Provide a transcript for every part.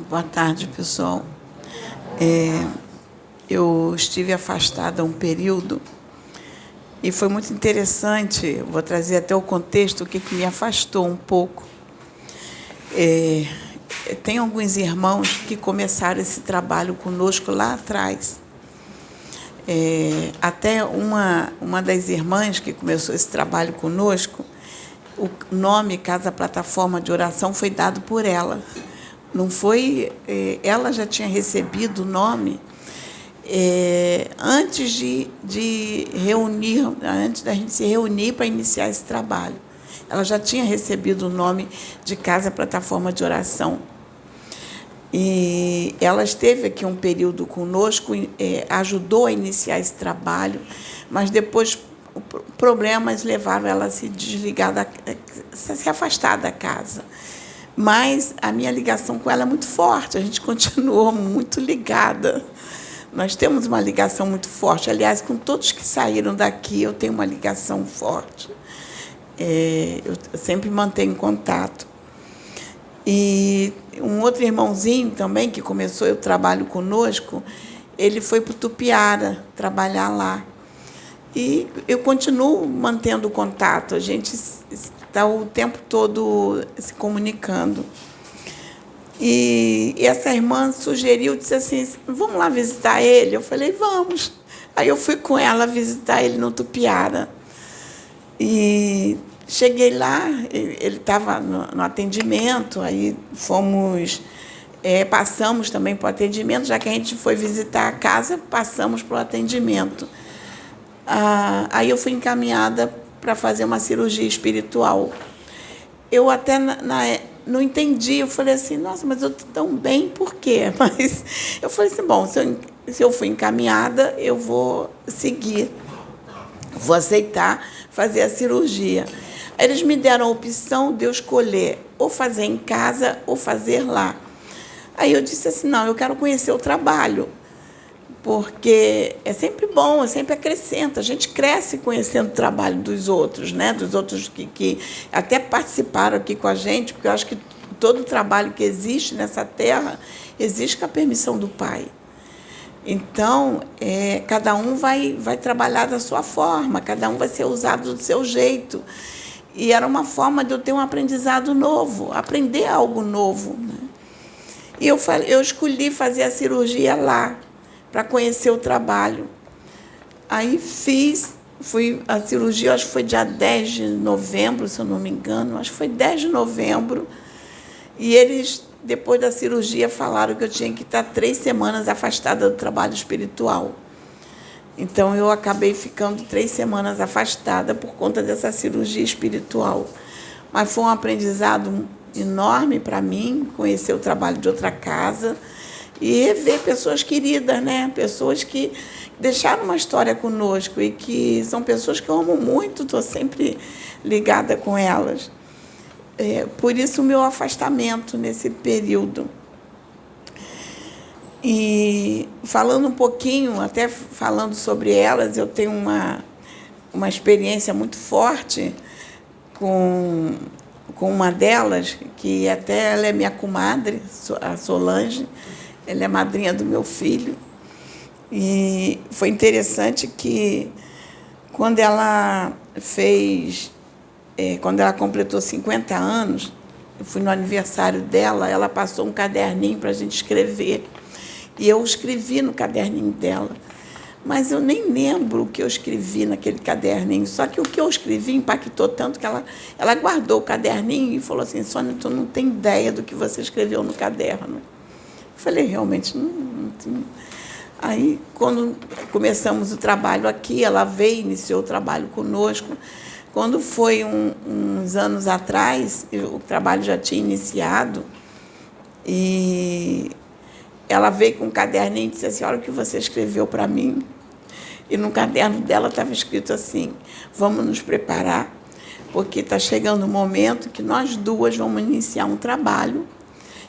Boa tarde, pessoal. Eu estive afastada um período e foi muito interessante. Vou trazer até o contexto, o que me afastou um pouco. Tem alguns irmãos que começaram esse trabalho conosco lá atrás. Até uma das irmãs que começou esse trabalho conosco, o nome Casa Plataforma de Oração foi dado por ela. Não foi, ela já tinha recebido o nome antes de reunir, antes da gente se reunir para iniciar esse trabalho. Ela já tinha recebido o nome de Casa Plataforma de Oração. E ela esteve aqui um período conosco, ajudou a iniciar esse trabalho, mas depois problemas levaram ela a se desligar, se afastar da casa. Mas a minha ligação com ela é muito forte, a gente continuou muito ligada. Nós temos uma ligação muito forte. Aliás, com todos que saíram daqui, eu tenho uma ligação forte. Eu sempre mantenho contato. E um outro irmãozinho também, que começou o trabalho conosco, ele foi para o Tupiara trabalhar lá. E eu continuo mantendo contato, a gente está o tempo todo se comunicando. E essa irmã sugeriu, disse assim, vamos lá visitar ele? Eu falei, vamos. Aí eu fui com ela visitar ele no Tupiara. E cheguei lá, ele estava no atendimento, aí passamos também para o atendimento, já que a gente foi visitar a casa, passamos para o atendimento. Aí eu fui encaminhada para fazer uma cirurgia espiritual. Eu até não entendi, eu falei assim, nossa, mas eu estou tão bem, por quê? Mas eu falei assim, bom, se eu fui encaminhada, eu vou seguir, vou aceitar fazer a cirurgia. Aí eles me deram a opção de eu escolher ou fazer em casa ou fazer lá. Aí eu disse assim, não, eu quero conhecer o trabalho, porque é sempre bom, sempre acrescenta. A gente cresce conhecendo o trabalho dos outros, né? Dos outros que até participaram aqui com a gente, porque eu acho que todo o trabalho que existe nessa terra existe com a permissão do Pai. Então, cada um vai trabalhar da sua forma, cada um vai ser usado do seu jeito. E era uma forma de eu ter um aprendizado novo, aprender algo novo, né? E eu escolhi fazer a cirurgia lá, para conhecer o trabalho. Aí a cirurgia, acho que foi dia 10 de novembro, se eu não me engano, acho que foi 10 de novembro, e eles, depois da cirurgia, falaram que eu tinha que estar 3 semanas afastada do trabalho espiritual. Então, eu acabei ficando 3 semanas afastada por conta dessa cirurgia espiritual. Mas foi um aprendizado enorme para mim, conhecer o trabalho de outra casa, e rever pessoas queridas, né? Pessoas que deixaram uma história conosco e que são pessoas que eu amo muito, estou sempre ligada com elas. Por isso o meu afastamento nesse período. E falando um pouquinho, até falando sobre elas, eu tenho uma experiência muito forte com uma delas, que até ela é minha comadre, a Solange. Ela é madrinha do meu filho. E foi interessante que, quando ela completou 50 anos, eu fui no aniversário dela, ela passou um caderninho para a gente escrever. E eu escrevi no caderninho dela. Mas eu nem lembro o que eu escrevi naquele caderninho. Só que o que eu escrevi impactou tanto que ela guardou o caderninho e falou assim, Sônia, tu não tem ideia do que você escreveu no caderno. Eu falei, realmente, não tinha. Aí, quando começamos o trabalho aqui, ela veio, iniciou o trabalho conosco. Quando foi uns anos atrás, o trabalho já tinha iniciado, e ela veio com um caderninho e disse assim, olha o que você escreveu para mim. E no caderno dela estava escrito assim, vamos nos preparar, porque está chegando o momento que nós duas vamos iniciar um trabalho,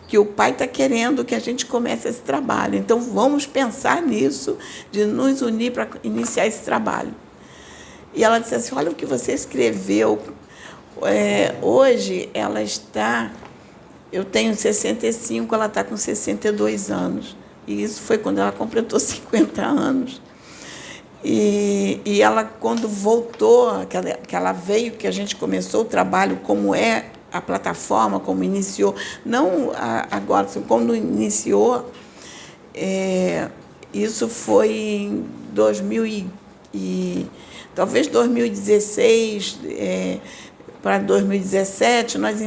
que o Pai está querendo que a gente comece esse trabalho. Então, vamos pensar nisso, de nos unir para iniciar esse trabalho. E ela disse assim, olha o que você escreveu. Hoje, ela está Eu tenho 65, ela está com 62 anos. E isso foi quando ela completou 50 anos. E ela, quando voltou, que ela veio, que a gente começou o trabalho, como é a plataforma, como iniciou, não agora, quando iniciou, isso foi em 2000 talvez 2016 para 2017, nós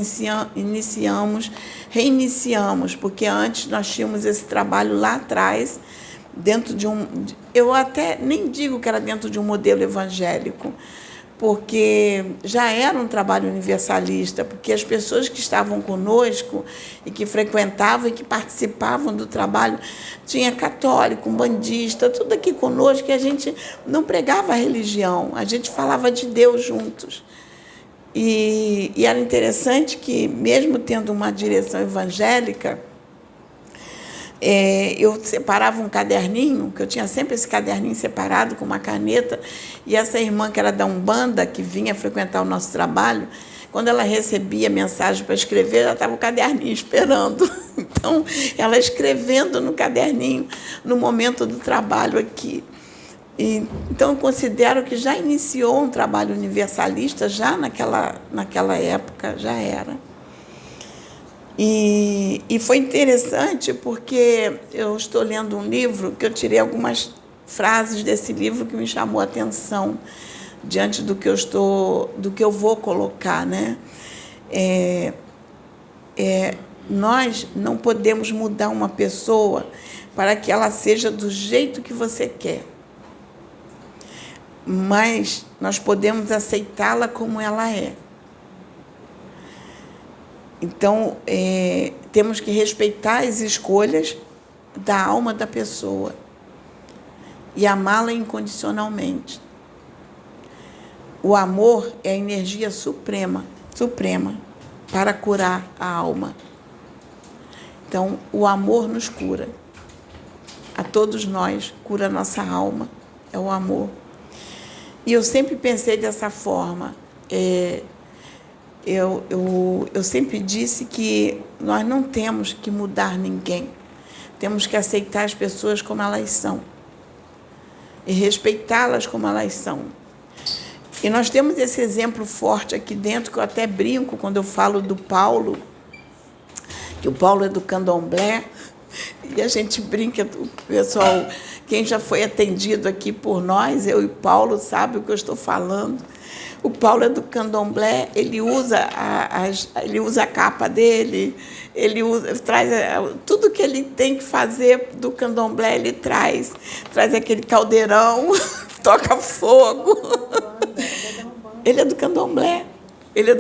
reiniciamos, porque antes nós tínhamos esse trabalho lá atrás, dentro de eu até nem digo que era dentro de um modelo evangélico, porque já era um trabalho universalista, porque as pessoas que estavam conosco e que frequentavam e que participavam do trabalho, tinha católico, umbandista, tudo aqui conosco, que a gente não pregava a religião, a gente falava de Deus juntos. E era interessante que, mesmo tendo uma direção evangélica, eu separava um caderninho, que eu tinha sempre esse caderninho separado com uma caneta, e essa irmã que era da Umbanda, que vinha frequentar o nosso trabalho, quando ela recebia mensagem para escrever, já estava o caderninho esperando. Então, ela escrevendo no caderninho, no momento do trabalho aqui. Então, eu considero que já iniciou um trabalho universalista, já naquela época, já era. E foi interessante porque eu estou lendo um livro que eu tirei algumas frases desse livro que me chamou a atenção diante do que eu vou colocar, né? Nós não podemos mudar uma pessoa para que ela seja do jeito que você quer, mas nós podemos aceitá-la como ela é. Então, temos que respeitar as escolhas da alma da pessoa e amá-la incondicionalmente. O amor é a energia suprema para curar a alma. Então, o amor nos cura. A todos nós, cura a nossa alma, é o amor. E eu sempre pensei dessa forma. Eu sempre disse que nós não temos que mudar ninguém. Temos que aceitar as pessoas como elas são e respeitá-las como elas são. E nós temos esse exemplo forte aqui dentro, que eu até brinco quando eu falo do Paulo, que o Paulo é do Candomblé, e a gente brinca, o pessoal, quem já foi atendido aqui por nós, eu e Paulo, sabe o que eu estou falando. O Paulo é do Candomblé, ele usa a capa dele, traz tudo que ele tem que fazer do Candomblé, ele traz aquele caldeirão, toca fogo. Ele é do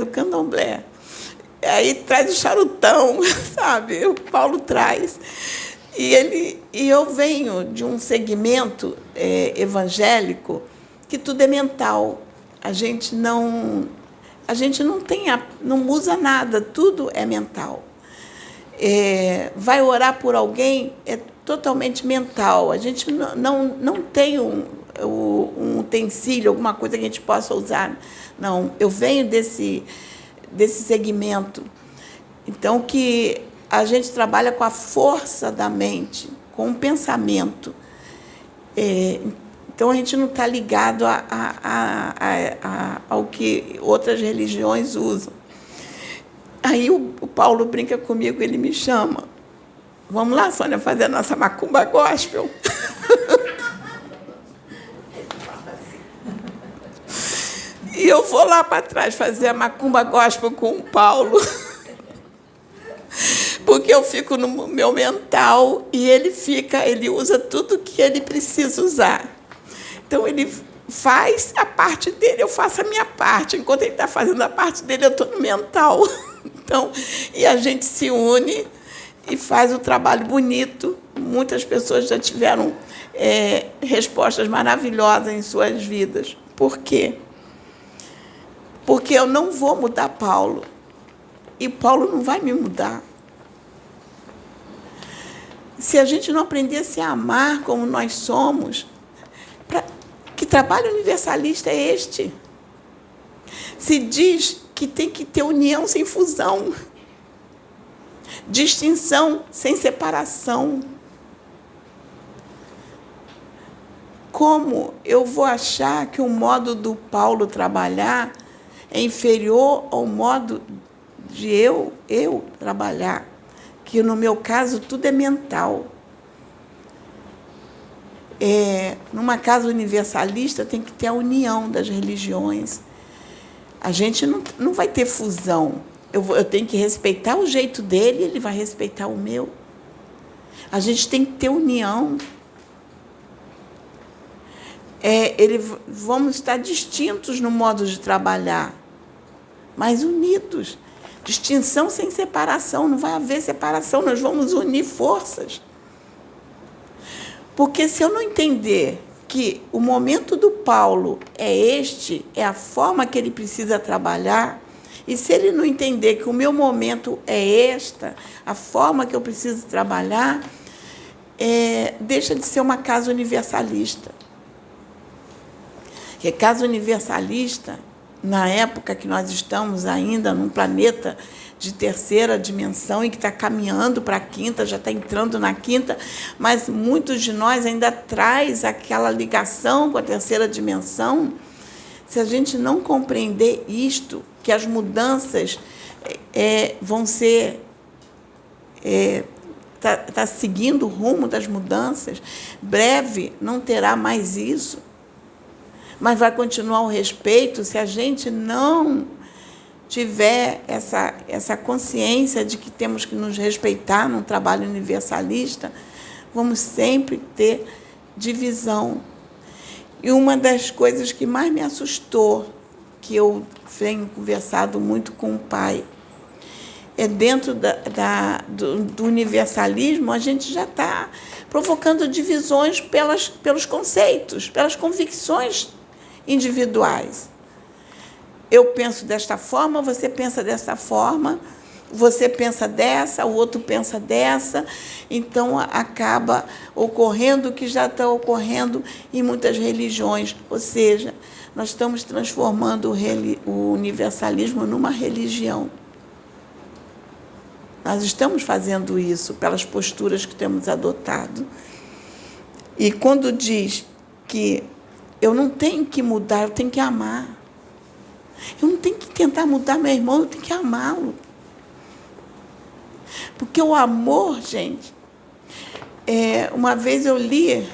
Candomblé. Aí traz o charutão, sabe? O Paulo traz. E eu venho de um segmento evangélico que tudo é mental. A gente não usa nada, tudo é mental. Vai orar por alguém, é totalmente mental. A gente não tem um utensílio, alguma coisa que a gente possa usar. Não, eu venho desse segmento. Então, que a gente trabalha com a força da mente, com o pensamento. Então, a gente não está ligado ao que outras religiões usam. Aí o Paulo brinca comigo, ele me chama. Vamos lá, Sônia, fazer a nossa macumba gospel? E eu vou lá para trás fazer a macumba gospel com o Paulo. Porque eu fico no meu mental e ele usa tudo que ele precisa usar. Então, ele faz a parte dele, eu faço a minha parte. Enquanto ele está fazendo a parte dele, eu estou no mental. Então, e a gente se une e faz o trabalho bonito. Muitas pessoas já tiveram respostas maravilhosas em suas vidas. Por quê? Porque eu não vou mudar Paulo. E Paulo não vai me mudar. Se a gente não aprender a se amar como nós somos, que trabalho universalista é este? Se diz que tem que ter união sem fusão. Distinção sem separação. Como eu vou achar que o modo do Paulo trabalhar é inferior ao modo de eu trabalhar? Que no meu caso tudo é mental. Numa casa universalista tem que ter a união das religiões. A gente não vai ter fusão. Eu tenho que respeitar o jeito dele, ele vai respeitar o meu. A gente tem que ter união. Vamos estar distintos no modo de trabalhar, mas unidos. Distinção sem separação, não vai haver separação, nós vamos unir forças. Porque se eu não entender que o momento do Paulo é a forma que ele precisa trabalhar, e se ele não entender que o meu momento é esta, a forma que eu preciso trabalhar, deixa de ser uma casa universalista. Porque casa universalista, na época que nós estamos ainda num planeta de terceira dimensão e que está caminhando para a quinta, já está entrando na quinta, mas muitos de nós ainda traz aquela ligação com a terceira dimensão. Se a gente não compreender isto, que as mudanças vão ser... Está seguindo o rumo das mudanças, breve não terá mais isso, mas vai continuar o respeito se a gente não tiver essa consciência de que temos que nos respeitar num trabalho universalista, vamos sempre ter divisão. E uma das coisas que mais me assustou, que eu tenho conversado muito com o pai, dentro do universalismo, a gente já está provocando divisões pelos conceitos, pelas convicções individuais. Eu penso desta forma, você pensa desta forma, você pensa dessa, o outro pensa dessa, então acaba ocorrendo o que já está ocorrendo em muitas religiões, ou seja, nós estamos transformando o universalismo numa religião. Nós estamos fazendo isso pelas posturas que temos adotado. E quando diz que eu não tenho que mudar, eu tenho que amar. Eu não tenho que tentar mudar meu irmão, eu tenho que amá-lo. Porque o amor, gente... uma vez eu li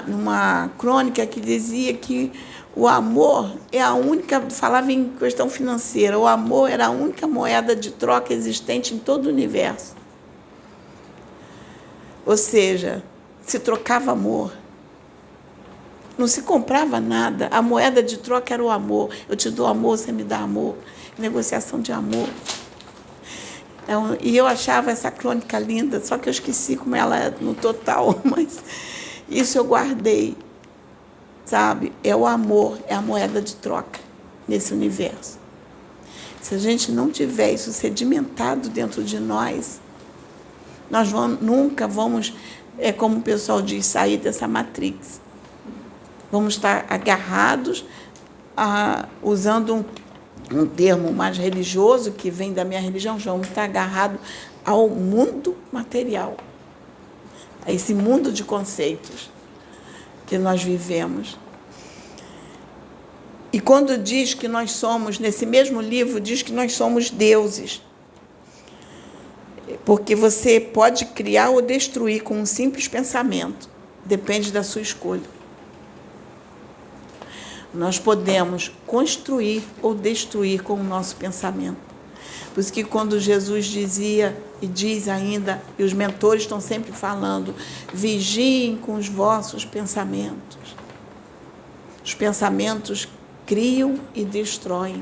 numa crônica que dizia que o amor é a única... Falava em questão financeira. O amor era a única moeda de troca existente em todo o universo. Ou seja, se trocava amor. Não se comprava nada. A moeda de troca era o amor. Eu te dou amor, você me dá amor. Negociação de amor. E eu achava essa crônica linda, só que eu esqueci como ela é no total, mas isso eu guardei, sabe? É o amor, é a moeda de troca nesse universo. Se a gente não tiver isso sedimentado dentro de nós nunca vamos, como o pessoal diz, sair dessa matrix. Vamos estar agarrados, usando um termo mais religioso, que vem da minha religião, vamos estar agarrados ao mundo material, a esse mundo de conceitos que nós vivemos. E quando diz que nós somos, nesse mesmo livro, diz que nós somos deuses, porque você pode criar ou destruir com um simples pensamento, depende da sua escolha. Nós podemos construir ou destruir com o nosso pensamento. Por isso que quando Jesus dizia, e diz ainda, e os mentores estão sempre falando, vigiem com os vossos pensamentos. Os pensamentos criam e destroem.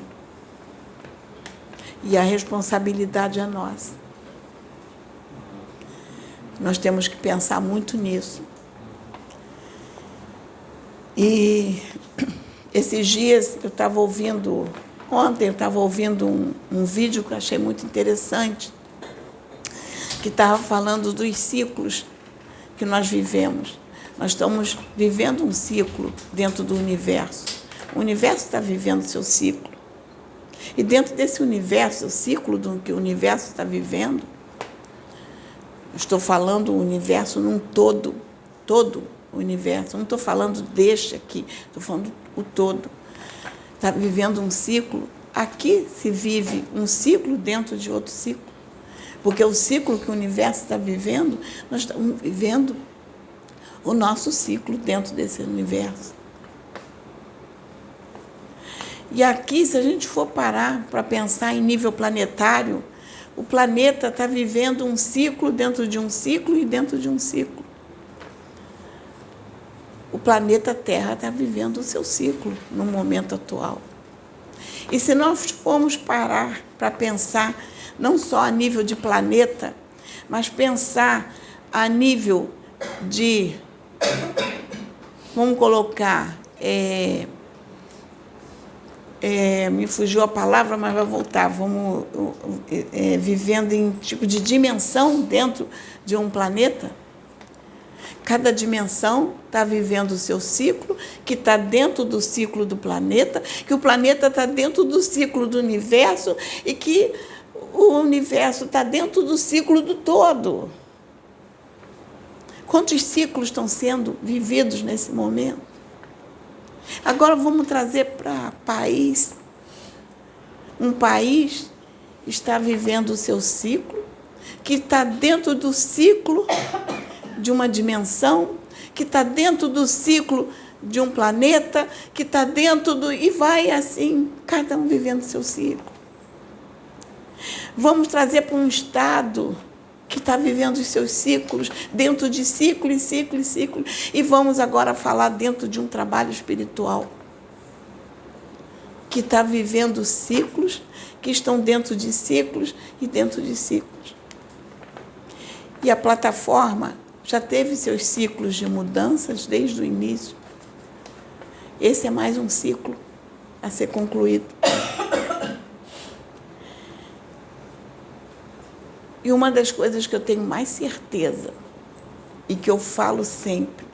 E a responsabilidade é nossa. Nós temos que pensar muito nisso. E esses dias ontem eu estava ouvindo um vídeo que eu achei muito interessante, que estava falando dos ciclos que nós vivemos. Nós estamos vivendo um ciclo dentro do universo. O universo está vivendo seu ciclo. E dentro desse universo, o ciclo do que o universo está vivendo, estou falando o universo num todo o universo, não estou falando deste aqui, estou falando o todo. Está vivendo um ciclo, aqui se vive um ciclo dentro de outro ciclo. Porque o ciclo que o universo está vivendo, nós estamos vivendo o nosso ciclo dentro desse universo. E aqui, se a gente for parar para pensar em nível planetário, o planeta está vivendo um ciclo dentro de um ciclo e dentro de um ciclo. O planeta Terra está vivendo o seu ciclo no momento atual. E se nós formos parar para pensar, não só a nível de planeta, mas pensar a nível de, vamos colocar, me fugiu a palavra, mas vai voltar, vivendo em tipo de dimensão dentro de um planeta. Cada dimensão está vivendo o seu ciclo, que está dentro do ciclo do planeta, que o planeta está dentro do ciclo do universo e que o universo está dentro do ciclo do todo. Quantos ciclos estão sendo vividos nesse momento? Agora vamos trazer para país. Um país está vivendo o seu ciclo, que está dentro do ciclo de uma dimensão, que está dentro do ciclo de um planeta, que está dentro do... E vai assim, cada um vivendo o seu ciclo. Vamos trazer para um estado que está vivendo os seus ciclos, dentro de ciclo e ciclo e ciclo. E vamos agora falar dentro de um trabalho espiritual, que está vivendo ciclos, que estão dentro de ciclos e dentro de ciclos. E a plataforma já teve seus ciclos de mudanças desde o início. Esse é mais um ciclo a ser concluído. E uma das coisas que eu tenho mais certeza, e que eu falo sempre,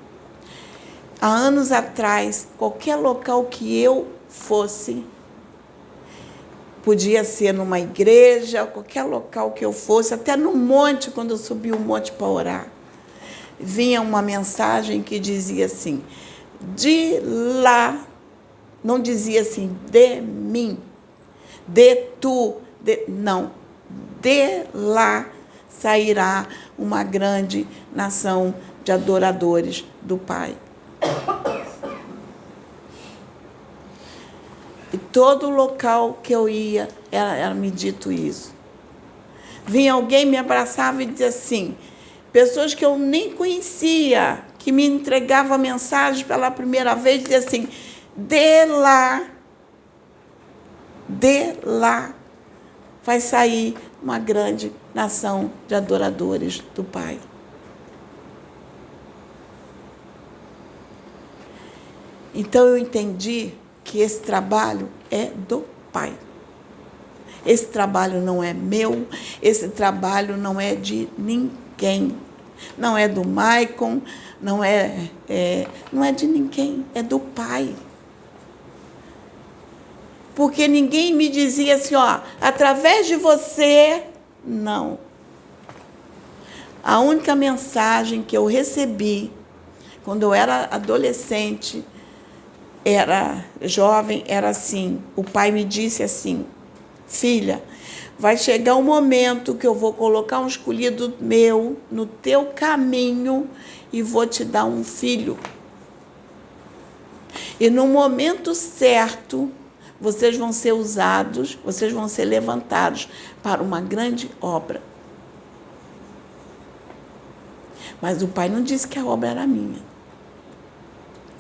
há anos atrás, qualquer local que eu fosse, podia ser numa igreja, qualquer local que eu fosse, até no monte, quando eu subi o monte para orar, vinha uma mensagem que dizia assim, de lá, não dizia assim, de mim, de tu, não, de lá sairá uma grande nação de adoradores do Pai. E todo local que eu ia, era me dito isso. Vinha alguém, me abraçava e dizia assim, pessoas que eu nem conhecia, que me entregavam mensagens pela primeira vez, dizia assim, de lá vai sair uma grande nação de adoradores do Pai. Então eu entendi que esse trabalho é do Pai. Esse trabalho não é meu, esse trabalho não é de ninguém. Não é do Maicon, não é de ninguém, é do Pai. Porque ninguém me dizia assim, ó, através de você, não. A única mensagem que eu recebi, quando eu era adolescente, era jovem, era assim, o pai me disse assim, filha, vai chegar um momento que eu vou colocar um escolhido meu no teu caminho e vou te dar um filho. E no momento certo, vocês vão ser usados, vocês vão ser levantados para uma grande obra. Mas o pai não disse que a obra era minha.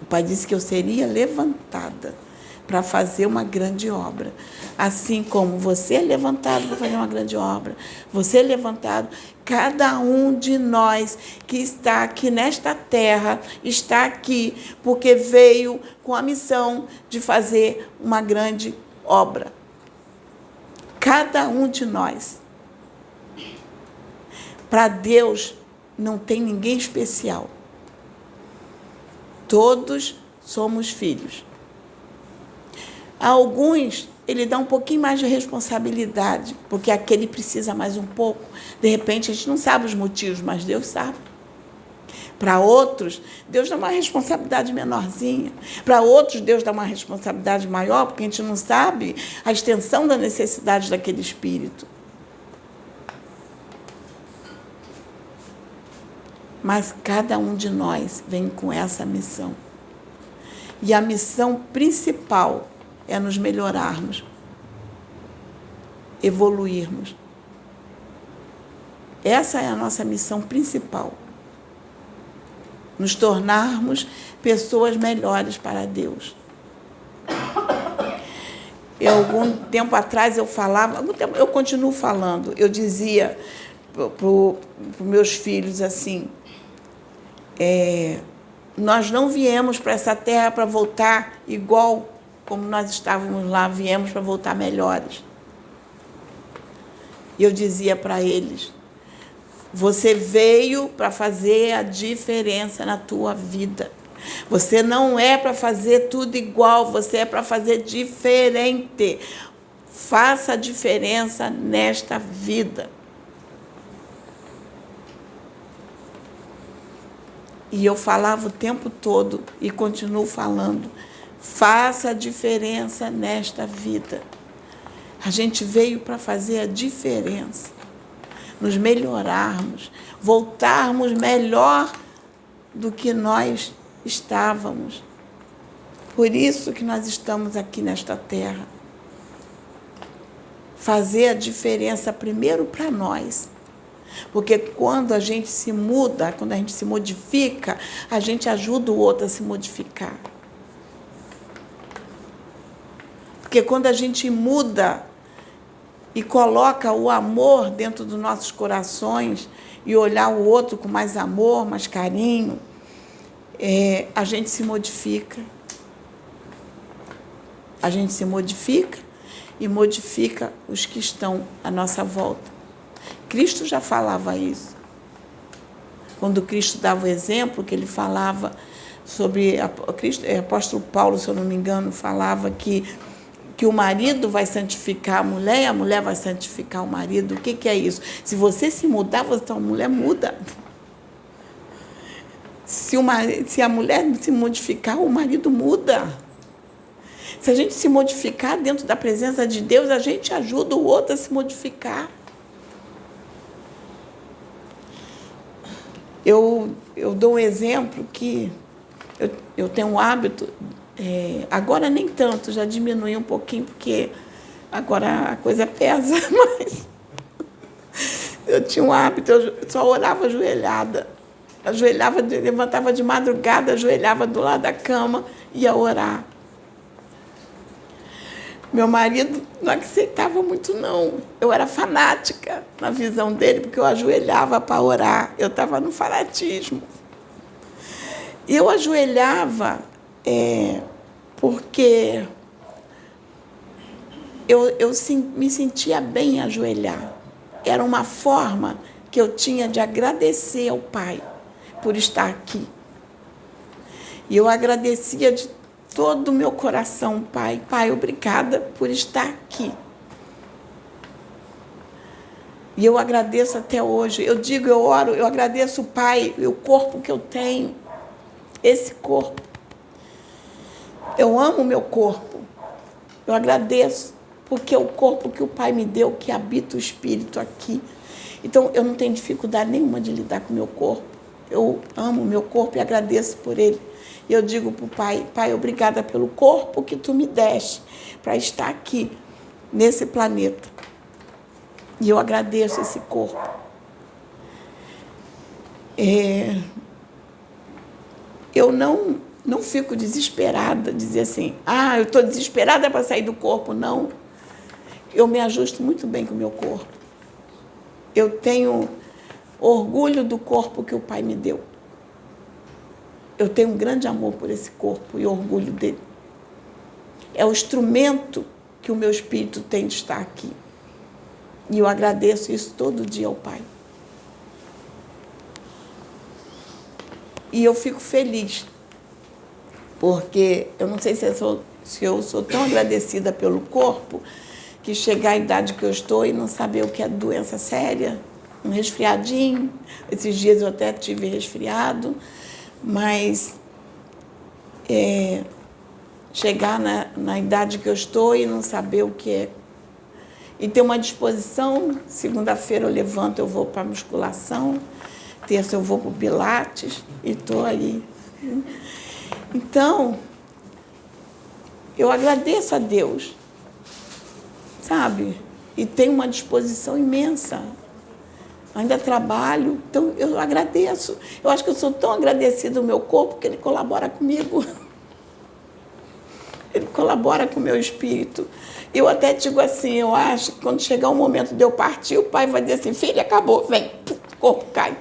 O pai disse que eu seria levantada para fazer uma grande obra. Assim como você é levantado para fazer uma grande obra, você é levantado, cada um de nós que está aqui nesta terra, está aqui porque veio com a missão de fazer uma grande obra. Cada um de nós. Para Deus não tem ninguém especial. Todos somos filhos. Alguns ele dá um pouquinho mais de responsabilidade, porque aquele precisa mais um pouco. De repente, a gente não sabe os motivos, mas Deus sabe. Para outros, Deus dá uma responsabilidade menorzinha. Para outros, Deus dá uma responsabilidade maior, porque a gente não sabe a extensão da necessidade daquele espírito. Mas cada um de nós vem com essa missão. E a missão principal é nos melhorarmos, evoluirmos. Essa é a nossa missão principal. Nos tornarmos pessoas melhores para Deus. Algum tempo atrás eu falava, eu continuo falando, eu dizia para os meus filhos assim, nós não viemos para essa terra para voltar igual como nós estávamos lá, viemos para voltar melhores. E eu dizia para eles, você veio para fazer a diferença na tua vida. Você não é para fazer tudo igual, você é para fazer diferente. Faça a diferença nesta vida. E eu falava o tempo todo e continuo falando. Faça a diferença nesta vida. A gente veio para fazer a diferença. Nos melhorarmos, voltarmos melhor do que nós estávamos. Por isso que nós estamos aqui nesta terra. Fazer a diferença primeiro para nós. Porque quando a gente se muda, quando a gente se modifica, a gente ajuda o outro a se modificar. Porque quando a gente muda e coloca o amor dentro dos nossos corações e olhar o outro com mais amor, mais carinho, a gente se modifica. A gente se modifica e modifica os que estão à nossa volta. Cristo já falava isso. Quando Cristo dava o exemplo, que ele falava sobre... apóstolo Paulo, se eu não me engano, falava que o marido vai santificar a mulher e a mulher vai santificar o marido. O que é isso? Se você se mudar, a mulher muda. Se a mulher se modificar, o marido muda. Se a gente se modificar dentro da presença de Deus, a gente ajuda o outro a se modificar. Eu dou um exemplo que eu tenho um hábito... agora nem tanto, já diminui um pouquinho, porque agora a coisa pesa, mas eu tinha um hábito, eu só orava ajoelhada. Levantava de madrugada, ajoelhava do lado da cama e ia orar. Meu marido não aceitava muito, não. Eu era fanática na visão dele, porque eu ajoelhava para orar. Eu estava no fanatismo. E eu ajoelhava... porque eu me sentia bem ajoelhar. Era uma forma que eu tinha de agradecer ao Pai por estar aqui. E eu agradecia de todo o meu coração, Pai. Pai, obrigada por estar aqui. E eu agradeço até hoje. Eu digo, eu oro, eu agradeço, Pai, o corpo que eu tenho. Esse corpo. Eu amo o meu corpo. Eu agradeço, porque é o corpo que o Pai me deu, que habita o Espírito aqui. Então, eu não tenho dificuldade nenhuma de lidar com o meu corpo. Eu amo o meu corpo e agradeço por ele. E eu digo para o Pai, Pai, obrigada pelo corpo que tu me deste para estar aqui, nesse planeta. E eu agradeço esse corpo. Eu não fico desesperada, dizer assim, eu estou desesperada para sair do corpo. Não. Eu me ajusto muito bem com o meu corpo. Eu tenho orgulho do corpo que o Pai me deu. Eu tenho um grande amor por esse corpo e orgulho dele. É o instrumento que o meu espírito tem de estar aqui. E eu agradeço isso todo dia ao Pai. E eu fico feliz, porque eu não sei se Se eu sou tão agradecida pelo corpo, que chegar à idade que eu estou e não saber o que é doença séria, um resfriadinho. Esses dias eu até tive resfriado, mas chegar na idade que eu estou e não saber o que é. E ter uma disposição, segunda-feira eu levanto, eu vou para a musculação, terça eu vou para o pilates e estou aí. Então, eu agradeço a Deus, sabe? E tenho uma disposição imensa. Ainda trabalho, então eu agradeço. Eu acho que eu sou tão agradecida ao meu corpo que ele colabora comigo. Ele colabora com o meu espírito. Eu até digo assim, eu acho que quando chegar o momento de eu partir, o pai vai dizer assim, filha, acabou, vem, o corpo cai.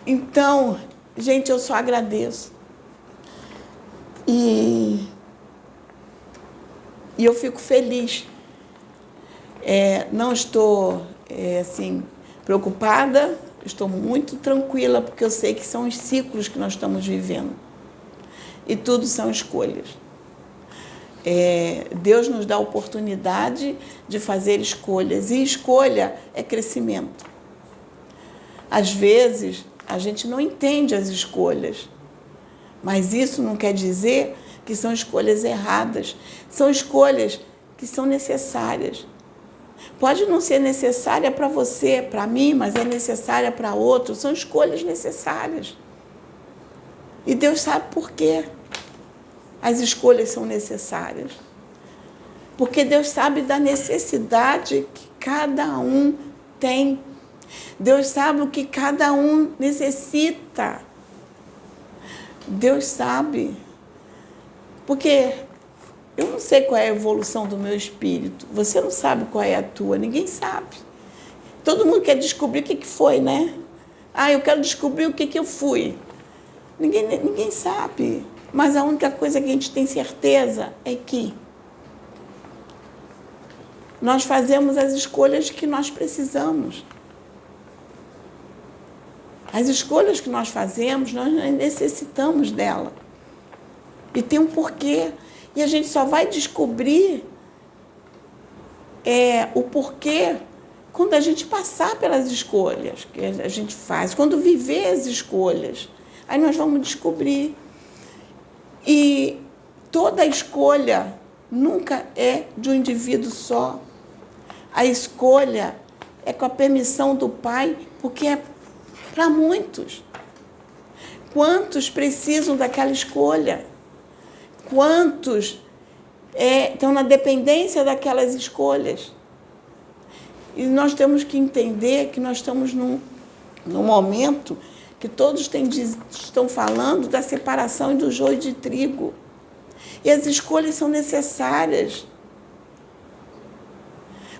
Então, gente, eu só agradeço. E eu fico feliz. Não estou, assim, preocupada, estou muito tranquila, porque eu sei que são os ciclos que nós estamos vivendo. E tudo são escolhas. Deus nos dá a oportunidade de fazer escolhas. E escolha é crescimento. Às vezes, a gente não entende as escolhas. Mas isso não quer dizer que são escolhas erradas. São escolhas que são necessárias. Pode não ser necessária para você, para mim, mas é necessária para outro. São escolhas necessárias. E Deus sabe por quê as escolhas são necessárias. Porque Deus sabe da necessidade que cada um tem. Deus sabe o que cada um necessita. Deus sabe. Porque eu não sei qual é a evolução do meu espírito. Você não sabe qual é a tua. Ninguém sabe. Todo mundo quer descobrir o que foi, né? Eu quero descobrir o que eu fui. Ninguém sabe. Mas a única coisa que a gente tem certeza é que nós fazemos as escolhas que nós precisamos. As escolhas que nós fazemos, nós necessitamos dela. E tem um porquê. E a gente só vai descobrir o porquê quando a gente passar pelas escolhas que a gente faz, quando viver as escolhas. Aí nós vamos descobrir. E toda escolha nunca é de um indivíduo só. A escolha é com a permissão do Pai, porque é para muitos. Quantos precisam daquela escolha? Quantos estão na dependência daquelas escolhas? E nós temos que entender que nós estamos num momento que todos estão falando da separação e do joio de trigo. E as escolhas são necessárias.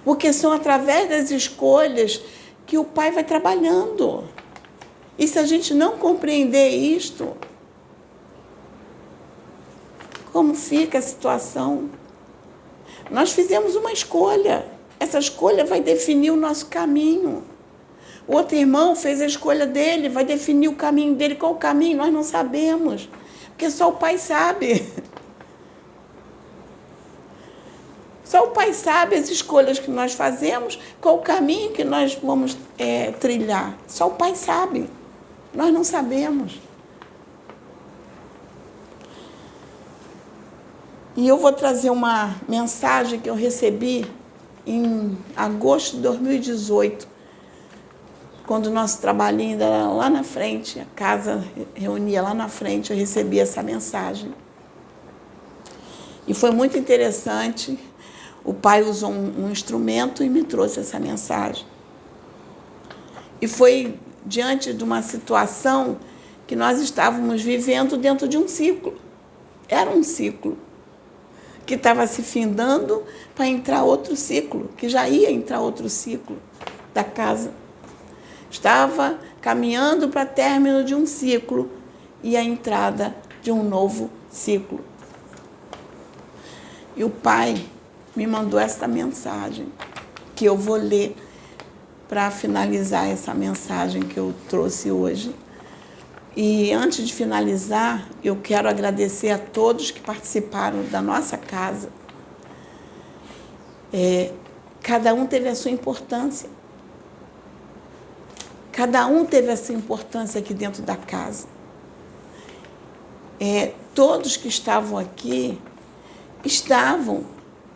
Porque são através das escolhas que o Pai vai trabalhando. E se a gente não compreender isto, como fica a situação? Nós fizemos uma escolha. Essa escolha vai definir o nosso caminho. O outro irmão fez a escolha dele, vai definir o caminho dele. Qual o caminho? Nós não sabemos. Porque só o Pai sabe. Só o Pai sabe as escolhas que nós fazemos, qual o caminho que nós vamos trilhar. Só o Pai sabe. Nós não sabemos. E eu vou trazer uma mensagem que eu recebi em agosto de 2018, quando o nosso trabalhinho era lá na frente, a casa reunia lá na frente, eu recebi essa mensagem. E foi muito interessante. O Pai usou um instrumento e me trouxe essa mensagem. E foi diante de uma situação que nós estávamos vivendo dentro de um ciclo. Era um ciclo que estava se findando para entrar outro ciclo, que já ia entrar outro ciclo da casa. Estava caminhando para término de um ciclo e a entrada de um novo ciclo. E o Pai me mandou esta mensagem, que eu vou ler para finalizar essa mensagem que eu trouxe hoje. E antes de finalizar, eu quero agradecer a todos que participaram da nossa casa. Cada um teve a sua importância. Cada um teve a sua importância aqui dentro da casa. Todos que estavam aqui estavam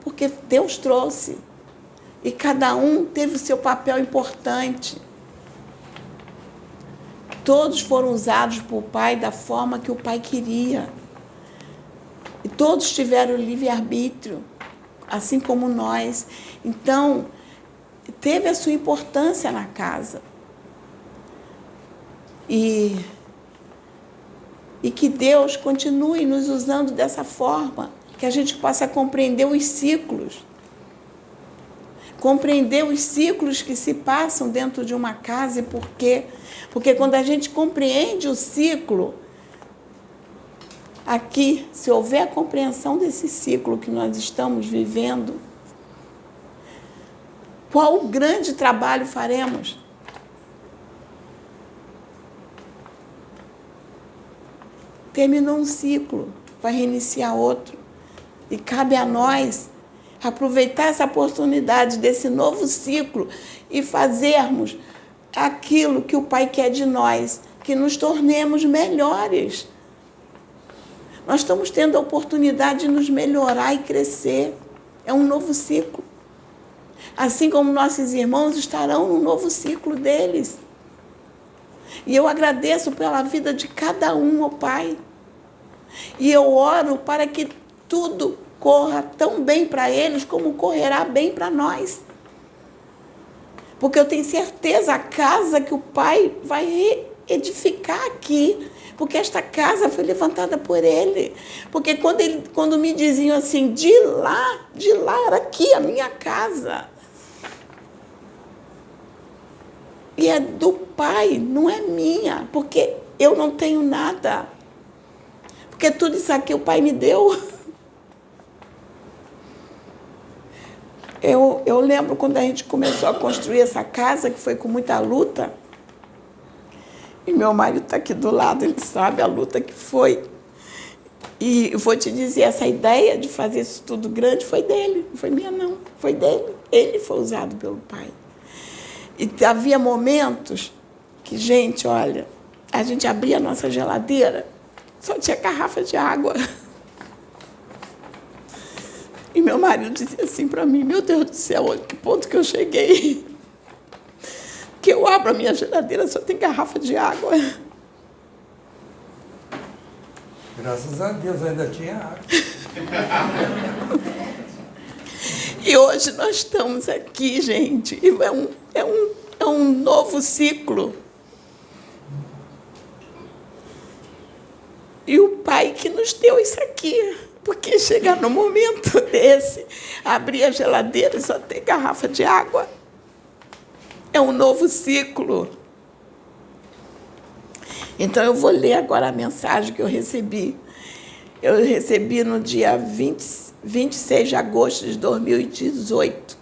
porque Deus trouxe. E cada um teve o seu papel importante. Todos foram usados por Pai da forma que o Pai queria. E todos tiveram livre-arbítrio, assim como nós. Então, teve a sua importância na casa. E que Deus continue nos usando dessa forma, que a gente possa compreender os ciclos. Compreender os ciclos que se passam dentro de uma casa e por quê. Porque quando a gente compreende o ciclo, aqui, se houver a compreensão desse ciclo que nós estamos vivendo, qual grande trabalho faremos? Terminou um ciclo, vai reiniciar outro. E cabe a nós aproveitar essa oportunidade desse novo ciclo e fazermos aquilo que o Pai quer de nós, que nos tornemos melhores. Nós estamos tendo a oportunidade de nos melhorar e crescer. É um novo ciclo. Assim como nossos irmãos estarão no novo ciclo deles. E eu agradeço pela vida de cada um, ó Pai. E eu oro para que tudo corra tão bem para eles como correrá bem para nós. Porque eu tenho certeza, a casa que o Pai vai edificar aqui, porque esta casa foi levantada por Ele. Porque quando me diziam assim, de lá era aqui a minha casa. E é do Pai, não é minha, porque eu não tenho nada. Porque tudo isso aqui o Pai me deu. Eu lembro quando a gente começou a construir essa casa, que foi com muita luta. E meu marido está aqui do lado, ele sabe a luta que foi. E eu vou te dizer, essa ideia de fazer isso tudo grande foi dele, não foi minha não, foi dele. Ele foi usado pelo Pai. E havia momentos que, gente, olha, a gente abria a nossa geladeira, só tinha garrafa de água. E meu marido dizia assim para mim, meu Deus do céu, olha que ponto que eu cheguei. Que eu abro a minha geladeira, só tem garrafa de água. Graças a Deus, ainda tinha água. E hoje nós estamos aqui, gente, e é um novo ciclo. E o Pai que nos deu isso aqui. Porque chegar no momento desse, abrir a geladeira e só ter garrafa de água. É um novo ciclo. Então, eu vou ler agora a mensagem que eu recebi. Eu recebi no dia 26 de agosto de 2018.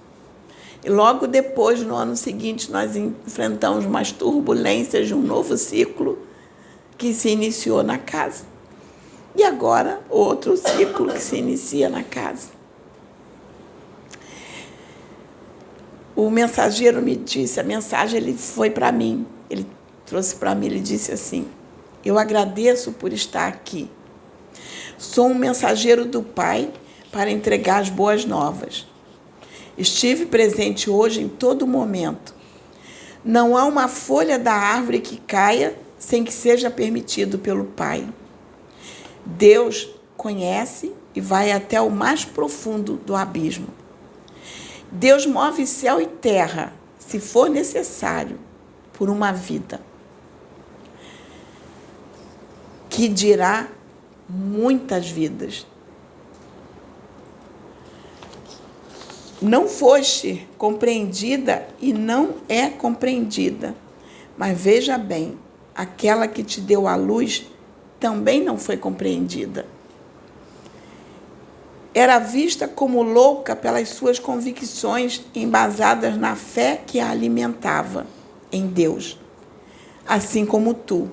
E logo depois, no ano seguinte, nós enfrentamos umas turbulências de um novo ciclo que se iniciou na casa. E agora, outro ciclo que se inicia na casa. O mensageiro me disse, a mensagem ele foi para mim. Ele trouxe para mim, ele disse assim, eu agradeço por estar aqui. Sou um mensageiro do Pai para entregar as boas novas. Estive presente hoje em todo momento. Não há uma folha da árvore que caia sem que seja permitido pelo Pai. Deus conhece e vai até o mais profundo do abismo. Deus move céu e terra, se for necessário, por uma vida. Que dirá muitas vidas. Não foste compreendida e não é compreendida. Mas veja bem, aquela que te deu a luz também não foi compreendida. Era vista como louca pelas suas convicções embasadas na fé que a alimentava em Deus, assim como tu.